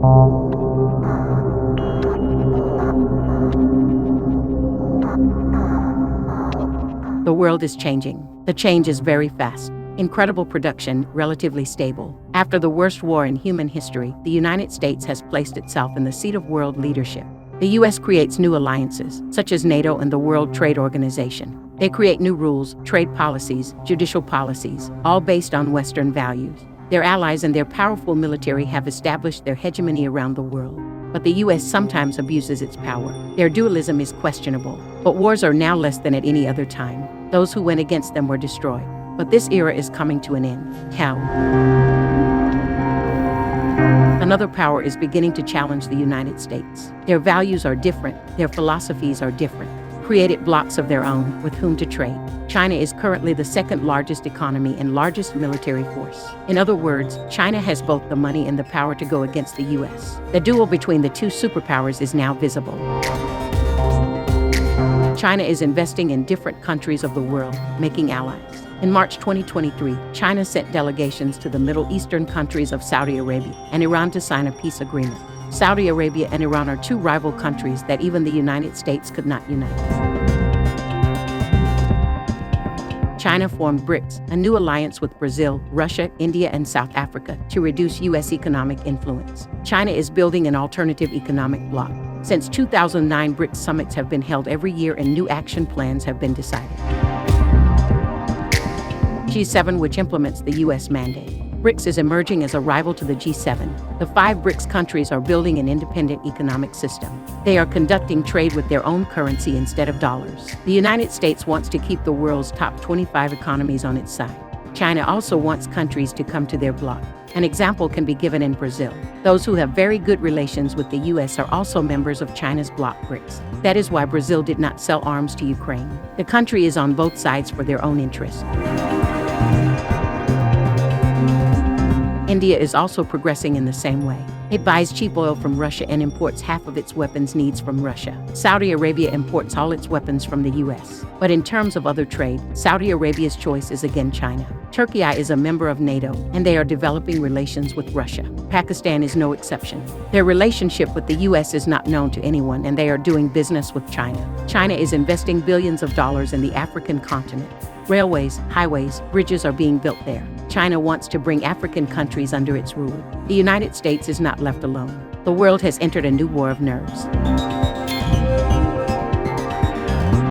The world is changing. The change is very fast. Incredible production, relatively stable. After the worst war in human history, the United States has placed itself in the seat of world leadership. The U.S. creates new alliances, such as NATO and the World Trade Organization. They create new rules, trade policies, judicial policies, all based on Western values. Their allies and their powerful military have established their hegemony around the world. But the U.S. sometimes abuses its power. Their dualism is questionable. But wars are now less than at any other time. Those who went against them were destroyed. But this era is coming to an end. How? Another power is beginning to challenge the United States. Their values are different. Their philosophies are different. Created blocks of their own with whom to trade. China is currently the second largest economy and largest military force. In other words, China has both the money and the power to go against the U.S. The duel between the two superpowers is now visible. China is investing in different countries of the world, making allies. In March 2023, China sent delegations to the Middle Eastern countries of Saudi Arabia and Iran to sign a peace agreement. Saudi Arabia and Iran are two rival countries that even the United States could not unite. China formed BRICS, a new alliance with Brazil, Russia, India, and South Africa to reduce U.S. economic influence. China is building an alternative economic bloc. Since 2009, BRICS summits have been held every year and new action plans have been decided. G7, which implements the U.S. mandate. BRICS is emerging as a rival to the G7. The 5 BRICS countries are building an independent economic system. They are conducting trade with their own currency instead of dollars. The United States wants to keep the world's top 25 economies on its side. China also wants countries to come to their bloc. An example can be given in Brazil. Those who have very good relations with the U.S. are also members of China's bloc BRICS. That is why Brazil did not sell arms to Ukraine. The country is on both sides for their own interest. India is also progressing in the same way. It buys cheap oil from Russia and imports half of its weapons needs from Russia. Saudi Arabia imports all its weapons from the U.S. But in terms of other trade, Saudi Arabia's choice is again China. Turkey is a member of NATO, and they are developing relations with Russia. Pakistan is no exception. Their relationship with the U.S. is not known to anyone, and they are doing business with China. China is investing billions of dollars in the African continent. Railways, highways, bridges are being built there. China wants to bring African countries under its rule. The United States is not left alone. The world has entered a new war of nerves.